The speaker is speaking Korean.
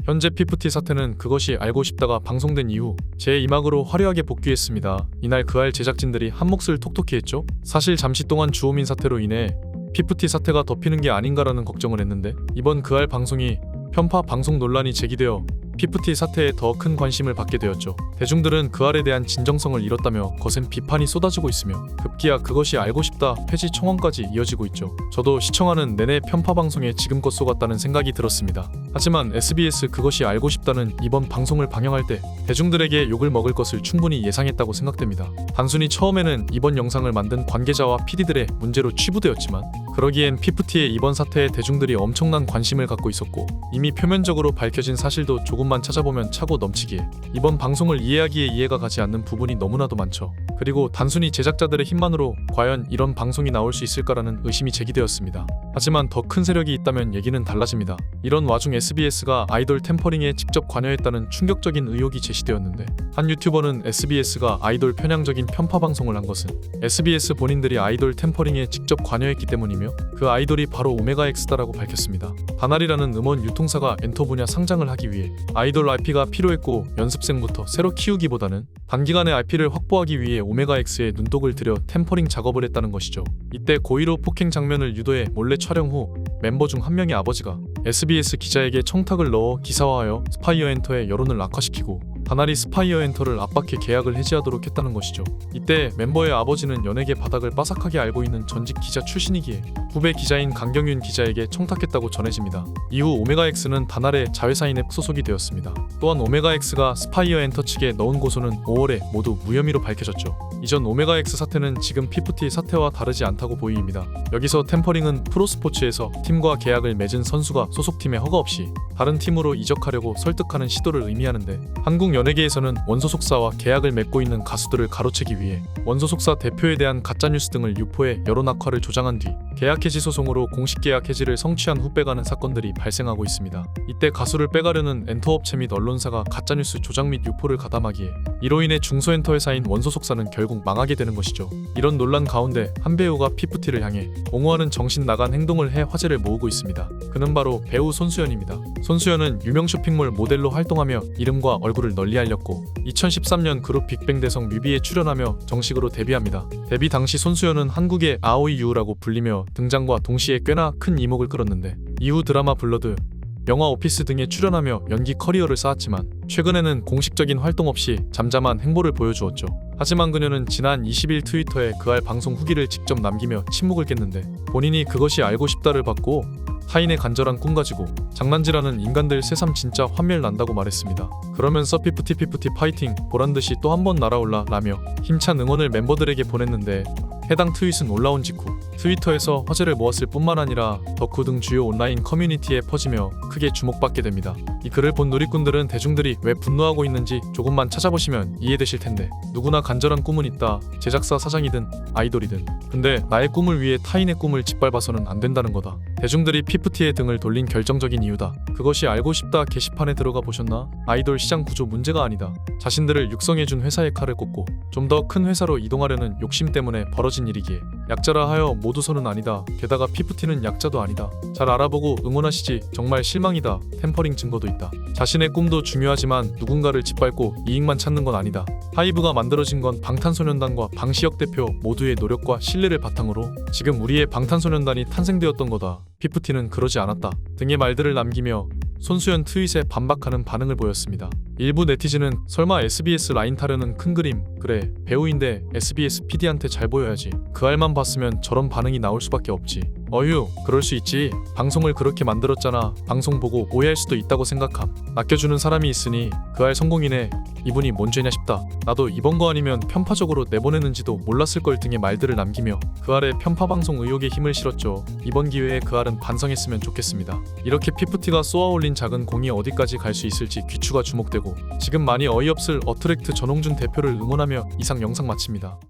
현재 피프티 사태는 그것이 알고 싶다가 방송된 이후 제2막으로 화려하게 복귀했습니다. 이날 그알 제작진들이 한몫을 톡톡히 했죠. 사실 잠시 동안 주호민 사태로 인해 피프티 사태가 덮이는 게 아닌가라는 걱정을 했는데 이번 그알 방송이 편파 방송 논란이 제기되어 피프티 사태에 더 큰 관심을 받게 되었죠. 대중들은 그알에 대한 진정성을 잃었다며 거센 비판이 쏟아지고 있으며 급기야 그것이 알고 싶다 폐지 청원까지 이어지고 있죠. 저도 시청하는 내내 편파 방송에 지금껏 쏘갔다는 생각이 들었습니다. 하지만 SBS 그것이 알고 싶다는 이번 방송을 방영할 때 대중들에게 욕을 먹을 것을 충분히 예상했다고 생각됩니다. 단순히 처음에는 이번 영상을 만든 관계자와 PD들의 문제로 치부되었지만 그러기엔 피프티의 이번 사태에 대중들이 엄청난 관심을 갖고 있었고 이미 표면적으로 밝혀진 사실도 조금만 찾아보면 차고 넘치기에 이번 방송을 이해하기에 이해가 가지 않는 부분이 너무나도 많죠. 그리고 단순히 제작자들의 힘만으로 과연 이런 방송이 나올 수 있을까라는 의심이 제기되었습니다. 하지만 더 큰 세력이 있다면 얘기는 달라집니다. 이런 와중 SBS가 아이돌 템퍼링에 직접 관여했다는 충격적인 의혹이 제시되었는데 한 유튜버는 SBS가 아이돌 편향적인 편파 방송을 한 것은 SBS 본인들이 아이돌 템퍼링에 직접 관여했기 때문이며 그 아이돌이 바로 오메가X다라고 밝혔습니다. 다날이라는 음원 유통사가 엔터 분야 상장을 하기 위해 아이돌 IP가 필요했고 연습생부터 새로 키우기보다는 단기간에 IP를 확보하기 위해 오메가X에 눈독을 들여 템퍼링 작업을 했다는 것이죠. 이때 고의로 폭행 장면을 유도해 몰래 촬영 후 멤버 중 한 명의 아버지가 SBS 기자에게 청탁을 넣어 기사화하여 스파이어 엔터의 여론을 악화시키고 다날이 스파이어 엔터를 압박해 계약을 해지하도록 했다는 것이죠. 이때 멤버의 아버지는 연예계 바닥을 빠삭하게 알고 있는 전직 기자 출신이기에 후배 기자인 강경윤 기자에게 청탁했다고 전해집니다. 이후 오메가X는 다날의 자회사인에 소속이 되었습니다. 또한 오메가X가 스파이어 엔터 측에 넣은 고소는 5월에 모두 무혐의로 밝혀졌죠. 이전 오메가X 사태는 지금 피프티 사태와 다르지 않다고 보입니다. 여기서 템퍼링은 프로스포츠에서 팀과 계약을 맺은 선수가 소속팀의 허가 없이 다른 팀으로 이적하려고 설득하는 시도를 의미하는데 한국 연예계에서는 원소속사와 계약을 맺고 있는 가수들을 가로채기 위해 원소속사 대표에 대한 가짜뉴스 등을 유포해 여론 악화를 조장한 뒤 계약 해지 소송으로 공식 계약 해지를 성취한 후 빼가는 사건들이 발생하고 있습니다. 이때 가수를 빼가려는 엔터업체 및 언론사가 가짜뉴스 조작 및 유포를 가담하기에 이로 인해 중소엔터 회사인 원소속사는 결국 망하게 되는 것이죠. 이런 논란 가운데 한 배우가 피프티를 향해 옹호하는 정신 나간 행동을 해 화제를 모으고 있습니다. 그는 바로 배우 손수연입니다. 손수연은 유명 쇼핑몰 모델로 활동하며 이름과 얼굴을 널리 알렸고 2013년 그룹 빅뱅 대성 뮤비에 출연하며 정식으로 데뷔합니다. 데뷔 당시 손수연은 한국의 아오이 유우라고 불리며 등장과 동시에 꽤나 큰 이목을 끌었는데 이후 드라마 블러드, 영화 오피스 등에 출연하며 연기 커리어를 쌓았지만 최근에는 공식적인 활동 없이 잠잠한 행보를 보여주었죠. 하지만 그녀는 지난 20일 트위터에 그알 방송 후기를 직접 남기며 침묵을 깼는데 본인이 그것이 알고 싶다를 받고 타인의 간절한 꿈 가지고 장난질하는 인간들 새삼 진짜 환멸 난다고 말했습니다. 그러면서 피프티 파이팅 보란듯이 또 한 번 날아올라 라며 힘찬 응원을 멤버들에게 보냈는데 해당 트윗은 올라온 직후 트위터에서 화제를 모았을 뿐만 아니라 덕후 등 주요 온라인 커뮤니티에 퍼지며 크게 주목받게 됩니다. 이 글을 본 누리꾼들은 대중들이 왜 분노하고 있는지 조금만 찾아보시면 이해되실 텐데 누구나 간절한 꿈은 있다. 제작사 사장이든 아이돌이든. 근데 나의 꿈을 위해 타인의 꿈을 짓밟아서는 안 된다는 거다. 대중들이 피프티에 등을 돌린 결정적인 이유다. 그것이 알고 싶다 게시판에 들어가 보셨나? 아이돌 시장 구조 문제가 아니다. 자신들을 육성해준 회사의 칼을 꽂고 좀 더 큰 회사로 이동하려는 욕심 때문에 벌어진 일이기에 약자라 하여 모두서는 아니다. 게다가 피프티는 약자도 아니다. 잘 알아보고 응원하시지. 정말 실망이다. 템퍼링 증거도 있다. 자신의 꿈도 중요하지만 누군가를 짓밟고 이익만 찾는 건 아니다. 하이브가 만들어진 건 방탄소년단과 방시혁 대표 모두의 노력과 신뢰를 바탕으로 지금 우리의 방탄소년단이 탄생되었던 거다. 피프티는 그러지 않았다. 등의 말들을 남기며 손수연 트윗에 반박하는 반응을 보였습니다. 일부 네티즌은 설마 SBS 라인 타려는 큰 그림, 그래 배우인데 SBS PD한테 잘 보여야지. 그 알만 봤으면 저런 반응이 나올 수밖에 없지. 어휴 그럴 수 있지. 방송을 그렇게 만들었잖아. 방송 보고 오해할 수도 있다고 생각함. 낚여주는 사람이 있으니 그 알 성공이네. 이분이 뭔 죄냐 싶다. 나도 이번 거 아니면 편파적으로 내보내는지도 몰랐을 걸 등의 말들을 남기며 그 알의 편파 방송 의혹에 힘을 실었죠. 이번 기회에 그 알은 반성했으면 좋겠습니다. 이렇게 피프티가 쏘아올린 작은 공이 어디까지 갈 수 있을지 귀추가 주목되고 지금 많이 어이없을 어트랙트 전홍준 대표를 응원하며 이상 영상 마칩니다.